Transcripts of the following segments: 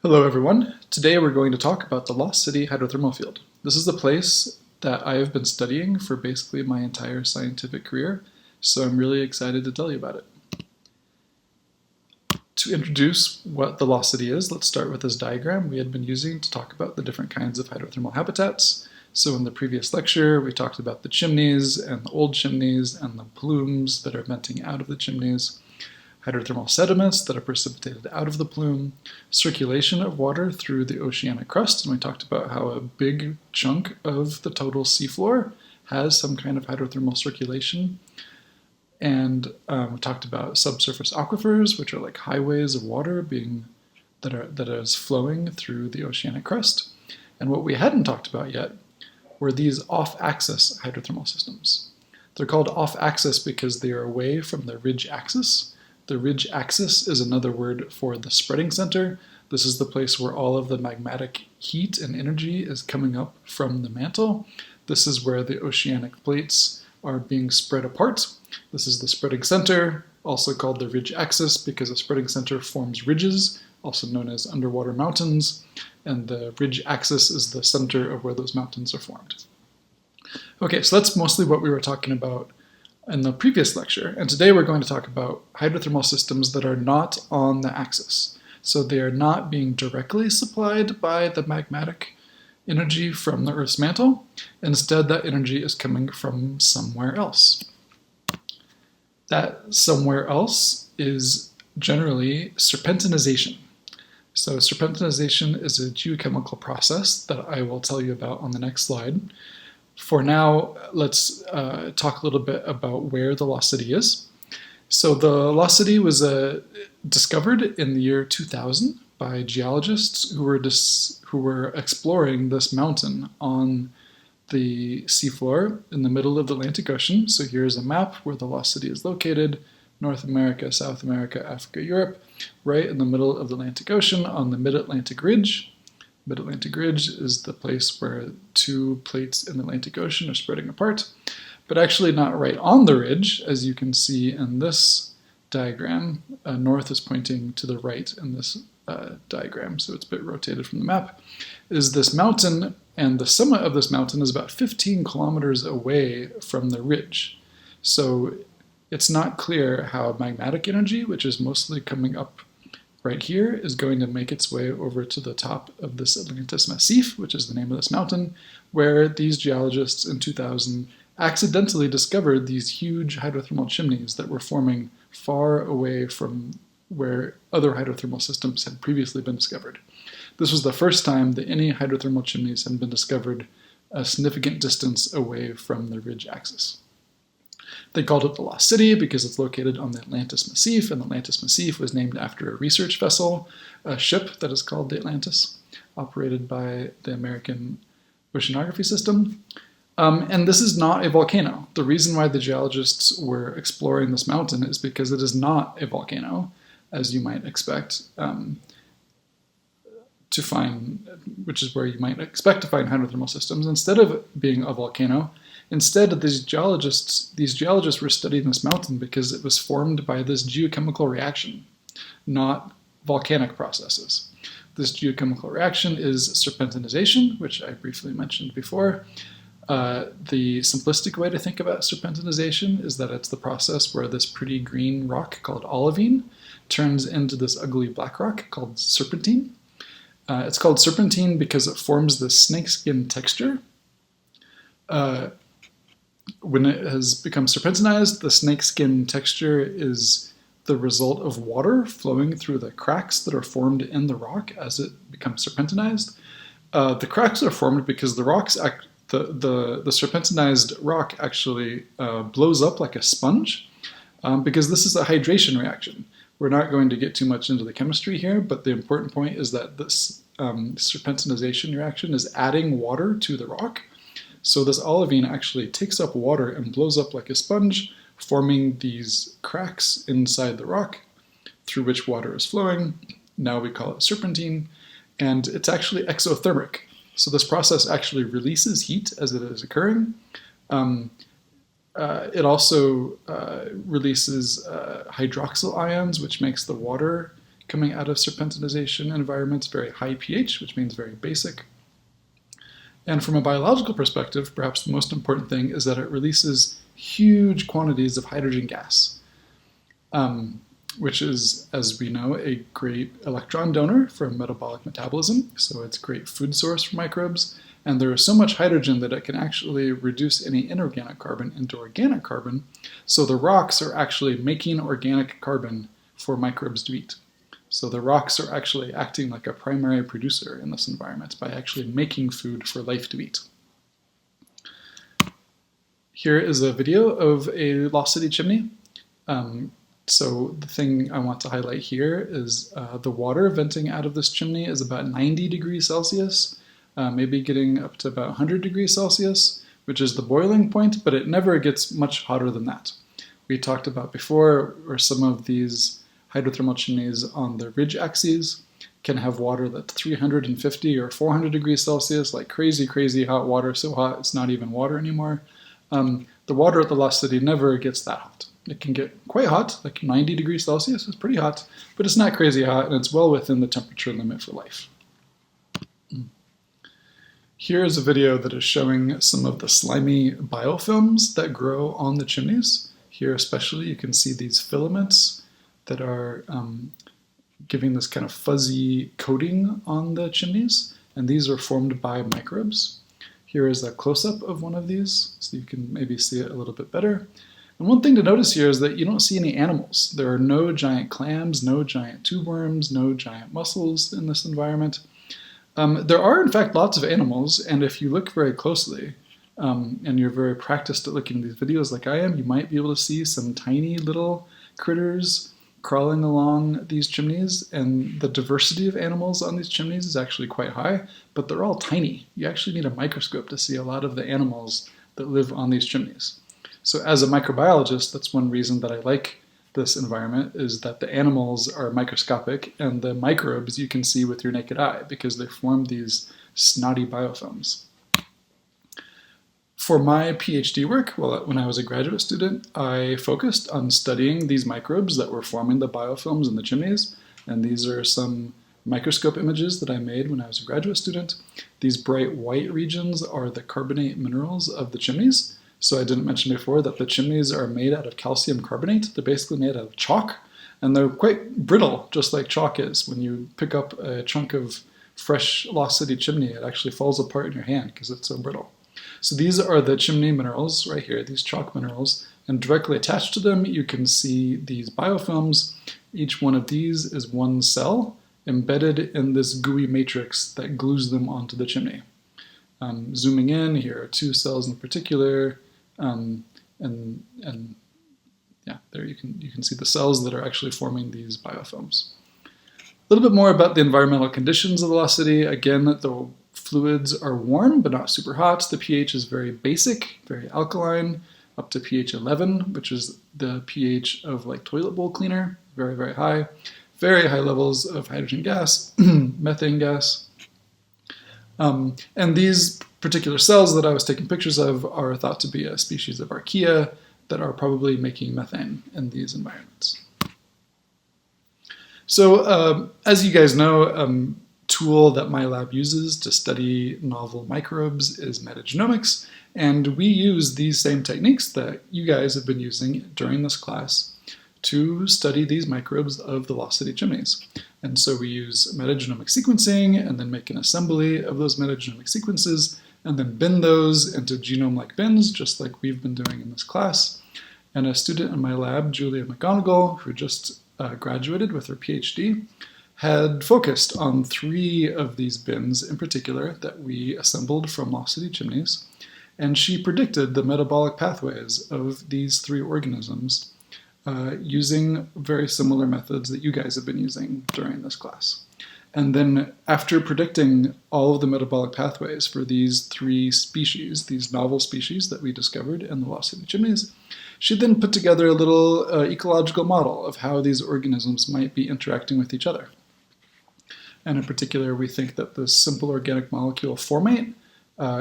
Hello everyone. Today we're going to talk about the Lost City hydrothermal field. This is the place that I have been studying for basically my entire scientific career, so I'm really excited to tell you about it. To introduce what the Lost City is, let's start with this diagram we had been using to talk about the different kinds of hydrothermal habitats. So in the previous lecture, we talked about the chimneys and the old chimneys and the plumes that are venting out of the chimneys, hydrothermal sediments that are precipitated out of the plume, circulation of water through the oceanic crust, and we talked about how a big chunk of the total seafloor has some kind of hydrothermal circulation. And we talked about subsurface aquifers, which are like highways of water that is flowing through the oceanic crust. And what we hadn't talked about yet were these off-axis hydrothermal systems. They're called off-axis because they are away from the ridge axis. The ridge axis is another word for the spreading center. This is the place where all of the magmatic heat and energy is coming up from the mantle. This is where the oceanic plates are being spread apart. This is the spreading center, also called the ridge axis because the spreading center forms ridges, also known as underwater mountains, and the ridge axis is the center of where those mountains are formed. Okay, so that's mostly what we were talking about in the previous lecture, and today we're going to talk about hydrothermal systems that are not on the axis. So they are not being directly supplied by the magmatic energy from the Earth's mantle. Instead, that energy is coming from somewhere else. That somewhere else is generally serpentinization. So serpentinization is a geochemical process that I will tell you about on the next slide. For now, let's talk a little bit about where the Lost City is. So the Lost City was discovered in the year 2000 by geologists who were exploring this mountain on the seafloor in the middle of the Atlantic Ocean. So here's a map where the Lost City is located: North America, South America, Africa, Europe, right in the middle of the Atlantic Ocean on the Mid-Atlantic Ridge. Mid-Atlantic Ridge is the place where two plates in the Atlantic Ocean are spreading apart, but actually not right on the ridge, as you can see in this diagram. North is pointing to the right in this diagram, so it's a bit rotated from the map, is this mountain, and the summit of this mountain is about 15 kilometers away from the ridge. So it's not clear how magmatic energy, which is mostly coming up right here, is going to make its way over to the top of this Atlantis Massif, which is the name of this mountain, where these geologists in 2000 accidentally discovered these huge hydrothermal chimneys that were forming far away from where other hydrothermal systems had previously been discovered. This was the first time that any hydrothermal chimneys had been discovered a significant distance away from the ridge axis. They called it the Lost City because it's located on the Atlantis Massif, and the Atlantis Massif was named after a research vessel, a ship that is called the Atlantis, operated by the American Oceanography System. And this is not a volcano. The reason why the geologists were exploring this mountain is because it is not a volcano, as you might expect to find, which is where you might expect to find hydrothermal systems. Instead of being a volcano, instead, these geologists were studying this mountain because it was formed by this geochemical reaction, not volcanic processes. This geochemical reaction is serpentinization, which I briefly mentioned before. The simplistic way to think about serpentinization is that it's the process where this pretty green rock called olivine turns into this ugly black rock called serpentine. It's called serpentine because it forms this snakeskin texture. When it has become serpentinized, the snakeskin texture is the result of water flowing through the cracks that are formed in the rock as it becomes serpentinized. The cracks are formed because the serpentinized rock actually blows up like a sponge because this is a hydration reaction. We're not going to get too much into the chemistry here, but the important point is that this serpentinization reaction is adding water to the rock. So this olivine actually takes up water and blows up like a sponge, forming these cracks inside the rock through which water is flowing. Now we call it serpentine, and it's actually exothermic. So this process actually releases heat as it is occurring. It also releases hydroxyl ions, which makes the water coming out of serpentinization environments, very high pH, which means very basic. And from a biological perspective, perhaps the most important thing is that it releases huge quantities of hydrogen gas, which is, as we know, a great electron donor for metabolic metabolism. So it's a great food source for microbes. And there is so much hydrogen that it can actually reduce any inorganic carbon into organic carbon. So the rocks are actually making organic carbon for microbes to eat. So the rocks are actually acting like a primary producer in this environment by actually making food for life to eat. Here is a video of a lost city chimney. So the thing I want to highlight here is the water venting out of this chimney is about 90 degrees Celsius, maybe getting up to about 100 degrees Celsius, which is the boiling point, but it never gets much hotter than that. We talked about before, or some of these hydrothermal chimneys on the ridge axes can have water that's 350 or 400 degrees Celsius, like crazy, crazy hot water, so hot it's not even water anymore. The water at the lost city never gets that hot. It can get quite hot, like 90 degrees Celsius is pretty hot, but it's not crazy hot, and it's well within the temperature limit for life. Here is a video that is showing some of the slimy biofilms that grow on the chimneys. Here especially you can see these filaments that are giving this kind of fuzzy coating on the chimneys, and these are formed by microbes. Here is a close-up of one of these, so you can maybe see it a little bit better. And one thing to notice here is that you don't see any animals. There are no giant clams, no giant tube worms, no giant mussels in this environment. There are, in fact, lots of animals, and if you look very closely, and you're very practiced at looking at these videos like I am, you might be able to see some tiny little critters crawling along these chimneys, and the diversity of animals on these chimneys is actually quite high, but they're all tiny. You actually need a microscope to see a lot of the animals that live on these chimneys. So as a microbiologist, that's one reason that I like this environment, is that the animals are microscopic and the microbes you can see with your naked eye because they form these snotty biofilms. For my PhD work, when I was a graduate student, I focused on studying these microbes that were forming the biofilms in the chimneys, and these are some microscope images that I made when I was a graduate student. These bright white regions are the carbonate minerals of the chimneys. So I didn't mention before that the chimneys are made out of calcium carbonate. They're basically made out of chalk, and they're quite brittle, just like chalk is. When you pick up a chunk of fresh lost city chimney, it actually falls apart in your hand because it's so brittle. So these are the chimney minerals right here, these chalk minerals, and directly attached to them you can see these biofilms. Each one of these is one cell embedded in this gooey matrix that glues them onto the chimney. Zooming in, here are two cells in particular, and yeah, there you can see the cells that are actually forming these biofilms. A little bit more about the environmental conditions of the lost city. Again, the fluids are warm but not super hot. The pH is very basic, very alkaline, up to pH 11, which is the pH of like toilet bowl cleaner, very, very high. Very high levels of hydrogen gas, methane gas. And these particular cells that I was taking pictures of are thought to be a species of archaea that are probably making methane in these environments. So as you guys know, tool that my lab uses to study novel microbes is metagenomics, and we use these same techniques that you guys have been using during this class to study these microbes of the lost city chimneys. And so we use metagenomic sequencing and then make an assembly of those metagenomic sequences and then bin those into genome-like bins, just like we've been doing in this class. And a student in my lab, Julia McGonigal, who just graduated with her PhD, had focused on 3 of these bins in particular that we assembled from lost city chimneys. And she predicted the metabolic pathways of these 3 organisms using very similar methods that you guys have been using during this class. And then after predicting all of the metabolic pathways for these 3 species, these novel species that we discovered in the lost city chimneys, she then put together a little ecological model of how these organisms might be interacting with each other. And in particular, we think that the simple organic molecule formate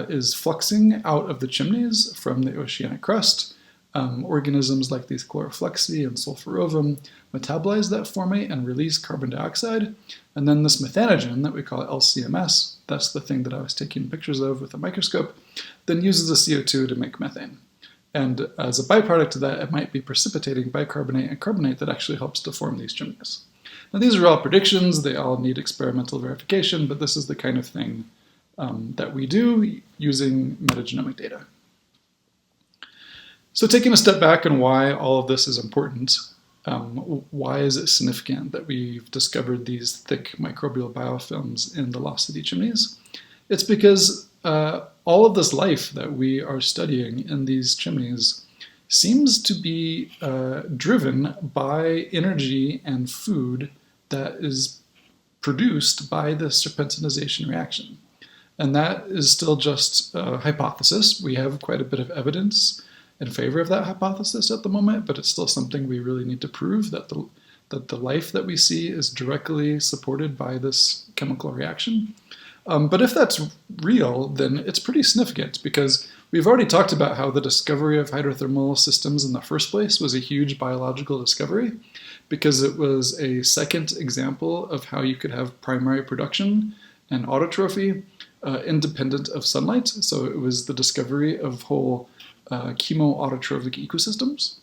is fluxing out of the chimneys from the oceanic crust, organisms like these chloroflexi and sulforovum metabolize that formate and release carbon dioxide. And then this methanogen that we call LCMS, that's the thing that I was taking pictures of with a microscope, then uses the CO2 to make methane. And as a byproduct of that, it might be precipitating bicarbonate and carbonate that actually helps to form these chimneys. Now these are all predictions, they all need experimental verification, but this is the kind of thing that we do using metagenomic data. So taking a step back on why all of this is important, why is it significant that we've discovered these thick microbial biofilms in the lost city chimneys? It's because all of this life that we are studying in these chimneys seems to be driven by energy and food that is produced by the serpentinization reaction. And that is still just a hypothesis. We have quite a bit of evidence in favor of that hypothesis at the moment, but it's still something we really need to prove, that the life that we see is directly supported by this chemical reaction. But if that's real, then it's pretty significant, because we've already talked about how the discovery of hydrothermal systems in the first place was a huge biological discovery, because it was a second example of how you could have primary production and autotrophy independent of sunlight. So it was the discovery of whole chemoautotrophic ecosystems.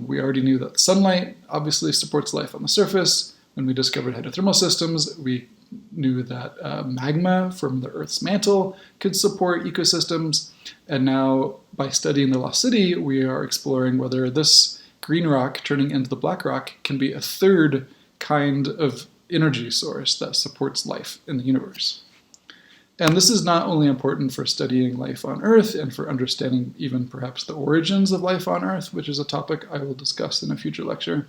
We already knew that sunlight obviously supports life on the surface. When we discovered hydrothermal systems, we knew that magma from the Earth's mantle could support ecosystems. And now, by studying the lost city, we are exploring whether this green rock turning into the black rock can be a third kind of energy source that supports life in the universe. And this is not only important for studying life on Earth and for understanding even perhaps the origins of life on Earth, which is a topic I will discuss in a future lecture,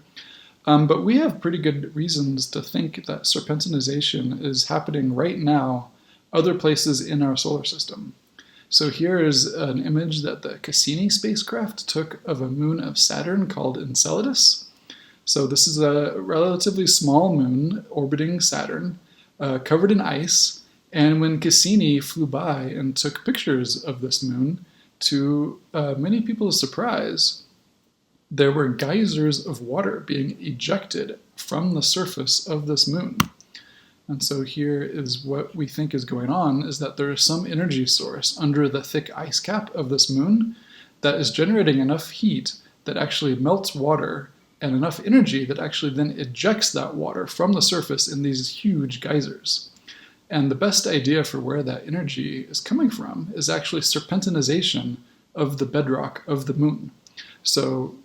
but we have pretty good reasons to think that serpentinization is happening right now other places in our solar system. So here is an image that the Cassini spacecraft took of a moon of Saturn called Enceladus. So this is a relatively small moon orbiting Saturn, covered in ice. And when Cassini flew by and took pictures of this moon, to many people's surprise, there were geysers of water being ejected from the surface of this moon. And so here is what we think is going on, is that there is some energy source under the thick ice cap of this moon that is generating enough heat that actually melts water, and enough energy that actually then ejects that water from the surface in these huge geysers. And the best idea for where that energy is coming from is actually serpentinization of the bedrock of the moon. So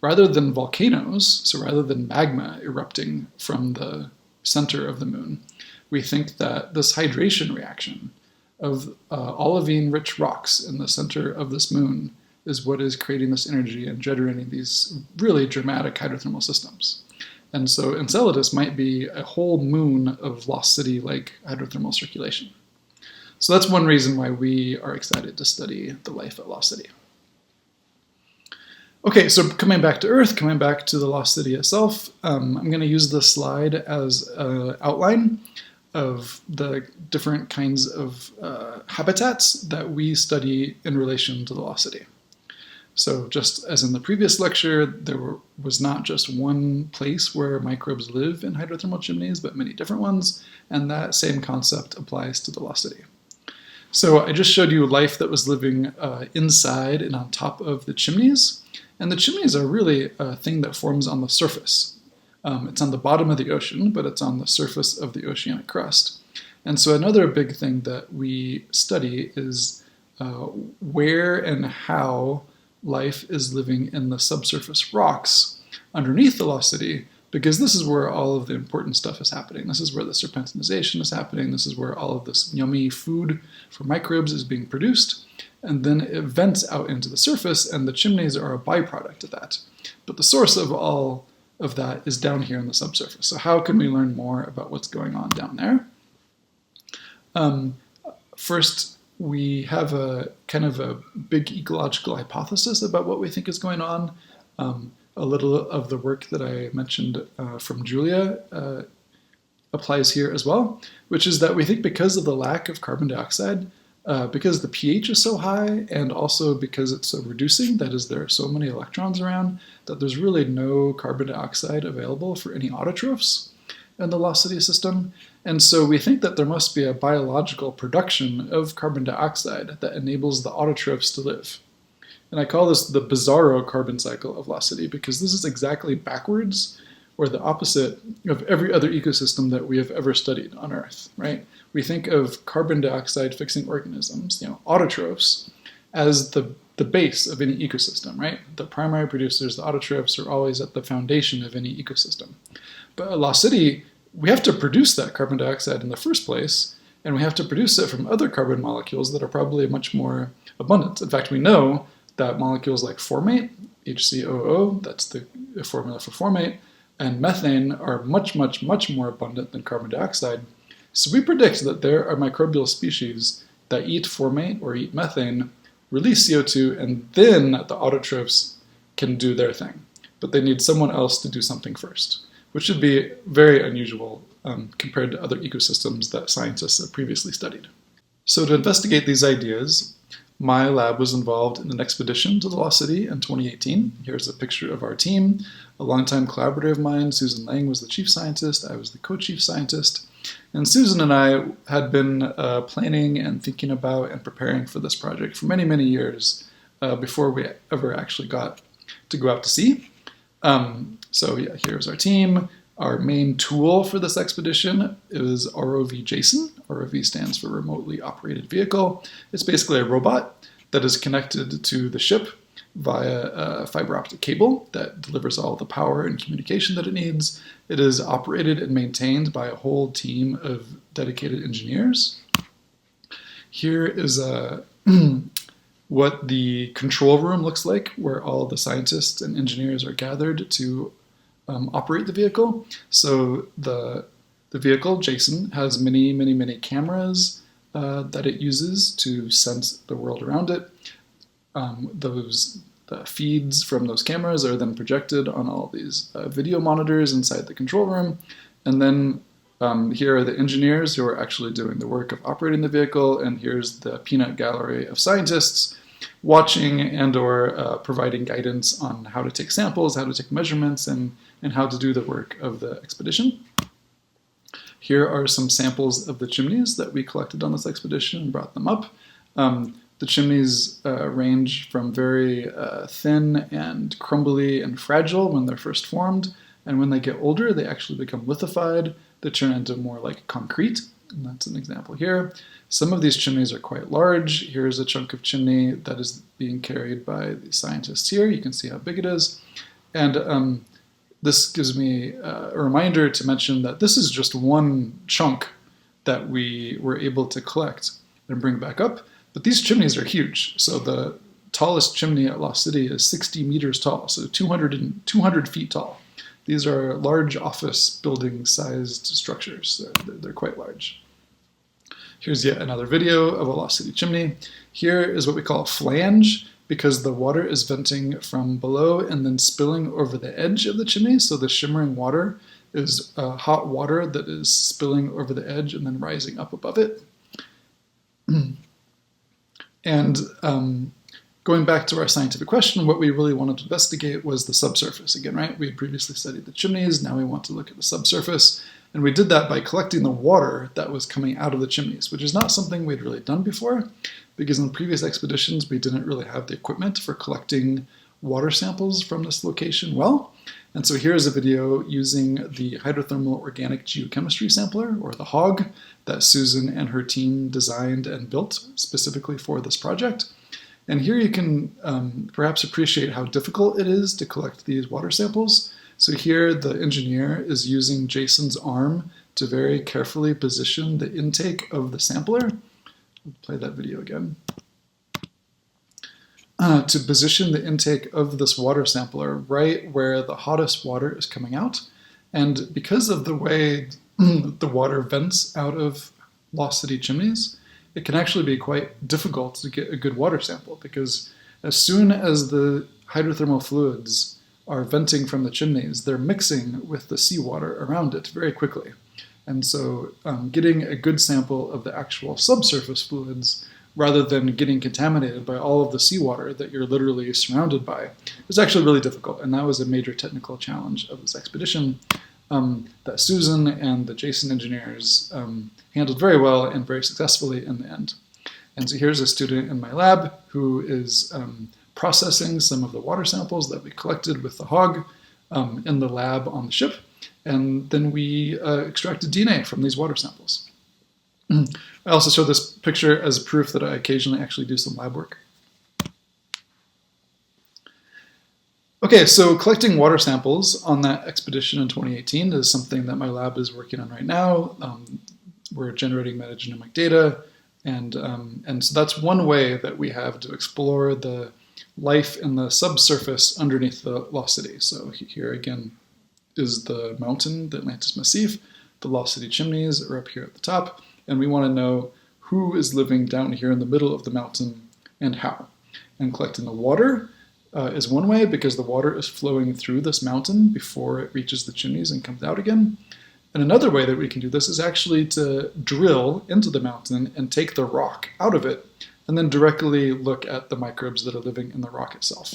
rather than volcanoes, so rather than magma erupting from the center of the moon, we think that this hydration reaction of olivine-rich rocks in the center of this moon is what is creating this energy and generating these really dramatic hydrothermal systems. And so Enceladus might be a whole moon of lost city-like hydrothermal circulation. So that's one reason why we are excited to study the life at Lost City. Okay, so coming back to Earth, coming back to the lost city itself, I'm going to use this slide as an outline of the different kinds of habitats that we study in relation to the lost city. So just as in the previous lecture, there was not just one place where microbes live in hydrothermal chimneys, but many different ones, and that same concept applies to the lost city. So I just showed you life that was living inside and on top of the chimneys. And the chimneys are really a thing that forms on the surface. It's on the bottom of the ocean, but it's on the surface of the oceanic crust. And so another big thing that we study is where and how life is living in the subsurface rocks underneath the lost city, because this is where all of the important stuff is happening. This is where the serpentinization is happening. This is where all of this yummy food for microbes is being produced. And then it vents out into the surface, and the chimneys are a byproduct of that. But the source of all of that is down here in the subsurface. So how can we learn more about what's going on down there? First, we have a kind of a big ecological hypothesis about what we think is going on. A little of the work that I mentioned from Julia applies here as well, which is that we think because of the lack of carbon dioxide, because the pH is so high, and also because it's so reducing, that is, there are so many electrons around, that there's really no carbon dioxide available for any autotrophs in the lost city system. And so we think that there must be a biological production of carbon dioxide that enables the autotrophs to live. And I call this the bizarro carbon cycle of lost city, because this is exactly backwards, or the opposite of every other ecosystem that we have ever studied on Earth, right? We think of carbon dioxide fixing organisms, autotrophs, as the base of any ecosystem, right? The primary producers, the autotrophs, are always at the foundation of any ecosystem. But at Lost City, we have to produce that carbon dioxide in the first place, and we have to produce it from other carbon molecules that are probably much more abundant. In fact, we know that molecules like formate, HCOO, that's the formula for formate, and methane are much, much, much more abundant than carbon dioxide. So we predict that there are microbial species that eat formate or eat methane, release CO2, and then the autotrophs can do their thing. But they need someone else to do something first, which should be very unusual compared to other ecosystems that scientists have previously studied. So to investigate these ideas, my lab was involved in an expedition to the Lost City in 2018. Here's a picture of our team. A longtime collaborator of mine, Susan Lang, was the chief scientist. I was the co-chief scientist. And Susan and I had been planning and thinking about and preparing for this project for many, many years before we ever actually got to go out to sea. So yeah, here's our team. Our main tool for this expedition is ROV Jason. ROV stands for Remotely Operated Vehicle. It's basically a robot that is connected to the ship via a fiber optic cable that delivers all the power and communication that it needs. It is operated and maintained by a whole team of dedicated engineers. Here is what the control room looks like, where all the scientists and engineers are gathered to operate the vehicle. So the vehicle, Jason, has many, many, many cameras that it uses to sense the world around it. The feeds from those cameras are then projected on all these video monitors inside the control room. And then here are the engineers who are actually doing the work of operating the vehicle. And here's the peanut gallery of scientists watching and or providing guidance on how to take samples, how to take measurements, and how to do the work of the expedition. Here are some samples of the chimneys that we collected on this expedition and brought them up. The chimneys range from very thin and crumbly and fragile when they're first formed, and when they get older, they actually become lithified. They turn into more like concrete, and that's an example here. Some of these chimneys are quite large. Here's a chunk of chimney that is being carried by the scientists here. You can see how big it is. And this gives me a reminder to mention that this is just one chunk that we were able to collect and bring back up. But these chimneys are huge. So the tallest chimney at Lost City is 60 meters tall, so 200 feet tall. These are large office building sized structures. They're quite large. Here's yet another video of a Lost City chimney. Here is what we call a flange, because the water is venting from below and then spilling over the edge of the chimney. So the shimmering water is hot water that is spilling over the edge and then rising up above it. And going back to our scientific question, what we really wanted to investigate was the subsurface again, right? We had previously studied the chimneys, now we want to look at the subsurface. And we did that by collecting the water that was coming out of the chimneys, which is not something we'd really done before, because in previous expeditions, we didn't really have the equipment for collecting water samples from this location well. And so here's a video using the hydrothermal organic geochemistry sampler, or the HOG, that Susan and her team designed and built specifically for this project. And here you can perhaps appreciate how difficult it is to collect these water samples. So here the engineer is using Jason's arm to very carefully position the intake of the sampler. I'll play that video again. To position the intake of this water sampler right where the hottest water is coming out. And because of the way the water vents out of Lost City chimneys, it can actually be quite difficult to get a good water sample, because as soon as the hydrothermal fluids are venting from the chimneys, they're mixing with the seawater around it very quickly. And so getting a good sample of the actual subsurface fluids rather than getting contaminated by all of the seawater that you're literally surrounded by, is actually really difficult. And that was a major technical challenge of this expedition that Susan and the Jason engineers handled very well and very successfully in the end. And so here's a student in my lab who is processing some of the water samples that we collected with the hog in the lab on the ship. And then we extracted DNA from these water samples. I also show this picture as proof that I occasionally actually do some lab work. Okay, so collecting water samples on that expedition in 2018 is something that my lab is working on right now. We're generating metagenomic data, and so that's one way that we have to explore the life in the subsurface underneath the Lost City. So here again is the mountain, the Atlantis Massif. The Lost City chimneys are up here at the top, and we want to know who is living down here in the middle of the mountain and how. And collecting the water is one way, because the water is flowing through this mountain before it reaches the chimneys and comes out again. And another way that we can do this is actually to drill into the mountain and take the rock out of it, and then directly look at the microbes that are living in the rock itself.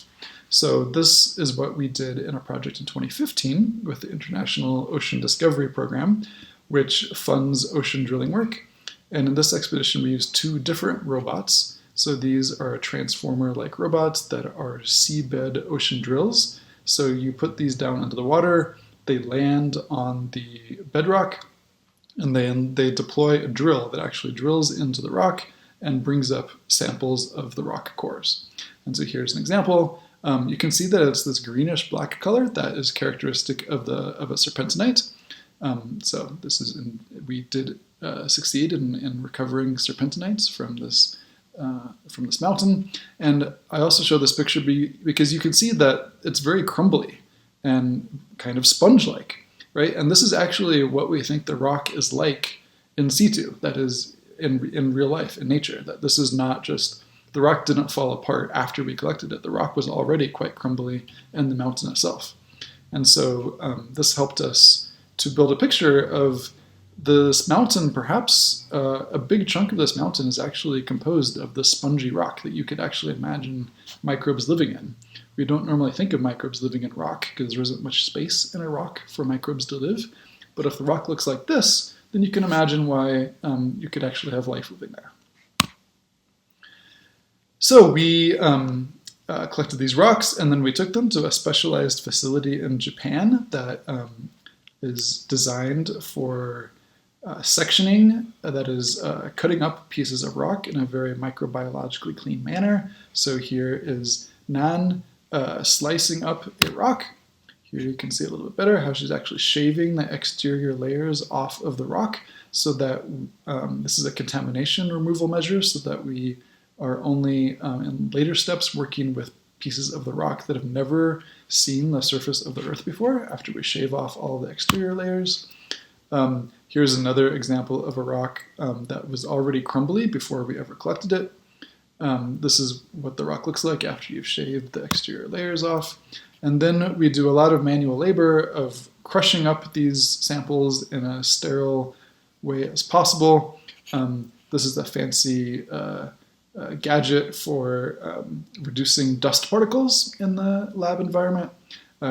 So this is what we did in a project in 2015 with the International Ocean Discovery Program, which funds ocean drilling work. And in this expedition, we used two different robots. So these are transformer-like robots that are seabed ocean drills. So you put these down into the water, they land on the bedrock, and then they deploy a drill that actually drills into the rock and brings up samples of the rock cores. And so here's an example. You can see that it's this greenish black color that is characteristic of a serpentinite. So this is we did succeed in recovering serpentinites from this mountain. And I also show this picture because you can see that it's very crumbly and kind of sponge-like, right? And this is actually what we think the rock is like in situ, that is in real life, in nature, that this is not just, the rock didn't fall apart after we collected it. The rock was already quite crumbly in the mountain itself. And so this helped us to build a picture of this mountain. Perhaps a big chunk of this mountain is actually composed of the spongy rock that you could actually imagine microbes living in. We don't normally think of microbes living in rock because there isn't much space in a rock for microbes to live. But if the rock looks like this, then you can imagine why you could actually have life living there. So we collected these rocks, and then we took them to a specialized facility in Japan that is designed for sectioning, that is cutting up pieces of rock in a very microbiologically clean manner. So here is Nan slicing up a rock. Here you can see a little bit better how she's actually shaving the exterior layers off of the rock, so that this is a contamination removal measure, so that we are only in later steps working with pieces of the rock that have never seen the surface of the earth before, after we shave off all the exterior layers. Here's another example of a rock that was already crumbly before we ever collected it. This is what the rock looks like after you've shaved the exterior layers off. And then we do a lot of manual labor of crushing up these samples in a sterile way as possible. This is a fancy gadget for reducing dust particles in the lab environment.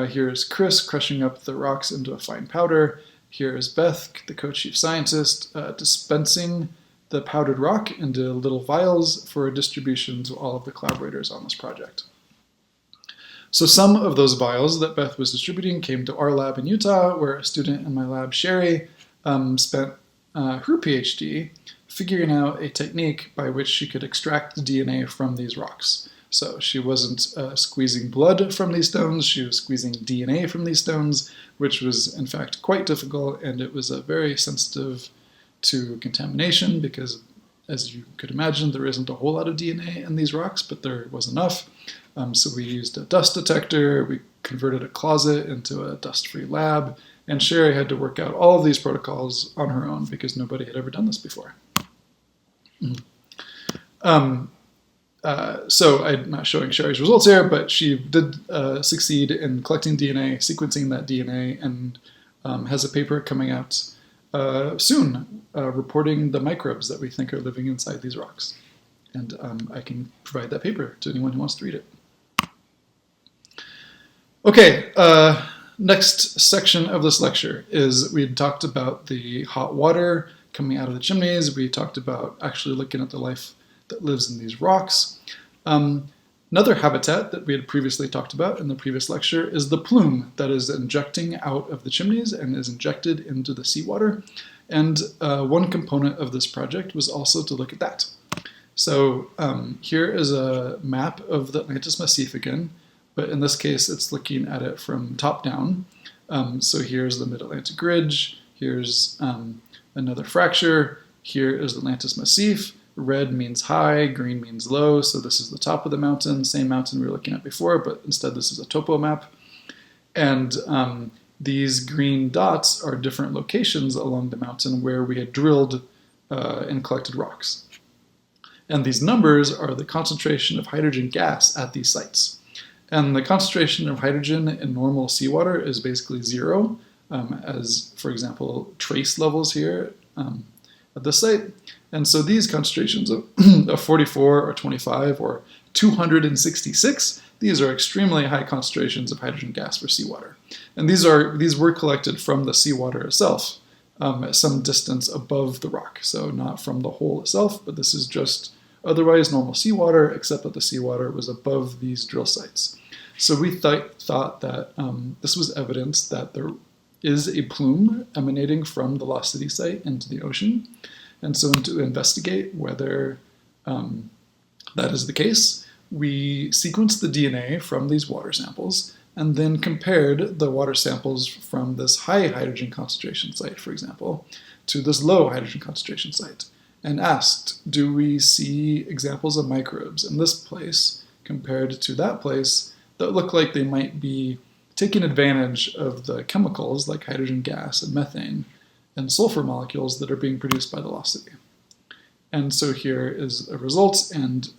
Here's Chris crushing up the rocks into a fine powder. Here is Beth, the co-chief scientist, dispensing the powdered rock into little vials for distribution to all of the collaborators on this project. So some of those vials that Beth was distributing came to our lab in Utah, where a student in my lab, Sherry, spent her PhD figuring out a technique by which she could extract the DNA from these rocks. So she wasn't squeezing blood from these stones, she was squeezing DNA from these stones, which was in fact quite difficult, and it was very sensitive to contamination because, as you could imagine, there isn't a whole lot of DNA in these rocks, but there was enough. So we used a dust detector, we converted a closet into a dust-free lab, and Sherry had to work out all of these protocols on her own because nobody had ever done this before. So I'm not showing Sherry's results here, but she did succeed in collecting DNA, sequencing that DNA, and has a paper coming out soon reporting the microbes that we think are living inside these rocks. And I can provide that paper to anyone who wants to read it. Okay, next section of this lecture is we talked about the hot water coming out of the chimneys. We talked about actually looking at the life that lives in these rocks. Another habitat that we had previously talked about in the previous lecture is the plume that is injecting out of the chimneys and is injected into the seawater. And one component of this project was also to look at that. So here is a map of the Atlantis Massif again, but in this case it's looking at it from top down. So here's the Mid-Atlantic Ridge, here's another fracture, here is the Atlantis Massif. Red means high, green means low, so this is the top of the mountain, same mountain we were looking at before, but instead this is a topo map. And these green dots are different locations along the mountain where we had drilled and collected rocks. And these numbers are the concentration of hydrogen gas at these sites. And the concentration of hydrogen in normal seawater is basically zero, as, for example, trace levels here at this site. And so these concentrations of 44 or 25 or 266, these are extremely high concentrations of hydrogen gas for seawater. And these were collected from the seawater itself at some distance above the rock. So not from the hole itself, but this is just otherwise normal seawater, except that the seawater was above these drill sites. So we thought that this was evidence that there is a plume emanating from the Lost City site into the ocean. And so to investigate whether that is the case, we sequenced the DNA from these water samples and then compared the water samples from this high hydrogen concentration site, for example, to this low hydrogen concentration site, and asked, do we see examples of microbes in this place compared to that place that look like they might be taking advantage of the chemicals like hydrogen gas and methane and sulfur molecules that are being produced by the Lost City. And so here is a result, and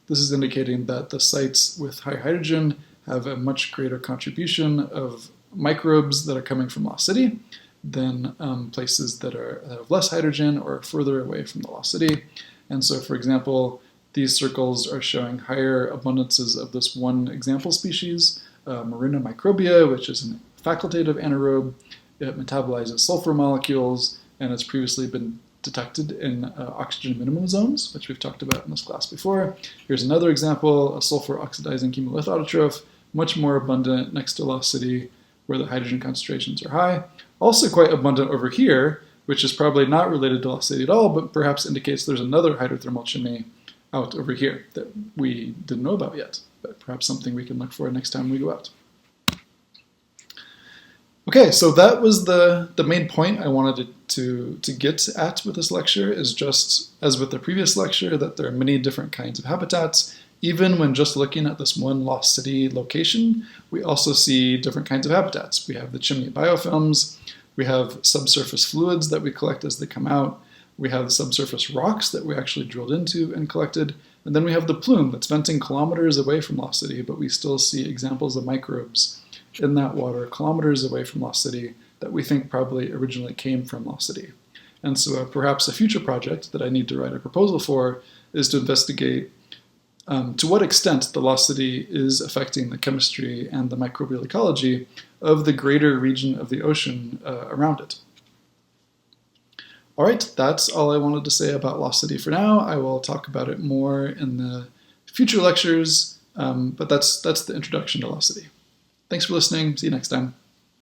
this is indicating that the sites with high hydrogen have a much greater contribution of microbes that are coming from Lost City than places that have less hydrogen or further away from the Lost City. And so, for example, these circles are showing higher abundances of this one example species, Marina microbia, which is a facultative anaerobe. It metabolizes sulfur molecules and has previously been detected in oxygen minimum zones, which we've talked about in this class before. Here's another example, a sulfur oxidizing chemolith autotroph, much more abundant next to Lost City where the hydrogen concentrations are high. Also quite abundant over here, which is probably not related to Lost City at all, but perhaps indicates there's another hydrothermal chimney out over here that we didn't know about yet, but perhaps something we can look for next time we go out. Okay, so that was the main point I wanted to get at with this lecture, is just as with the previous lecture, that there are many different kinds of habitats. Even when just looking at this one Lost City location, we also see different kinds of habitats. We have the chimney biofilms, we have subsurface fluids that we collect as they come out, we have subsurface rocks that we actually drilled into and collected, and then we have the plume that's venting kilometers away from Lost City, but we still see examples of microbes in that water kilometers away from Lost City that we think probably originally came from Lost City. And so perhaps a future project that I need to write a proposal for is to investigate to what extent the Lost City is affecting the chemistry and the microbial ecology of the greater region of the ocean around it. All right, that's all I wanted to say about Lost City for now. I will talk about it more in the future lectures, but that's the introduction to Lost City. Thanks for listening. See you next time.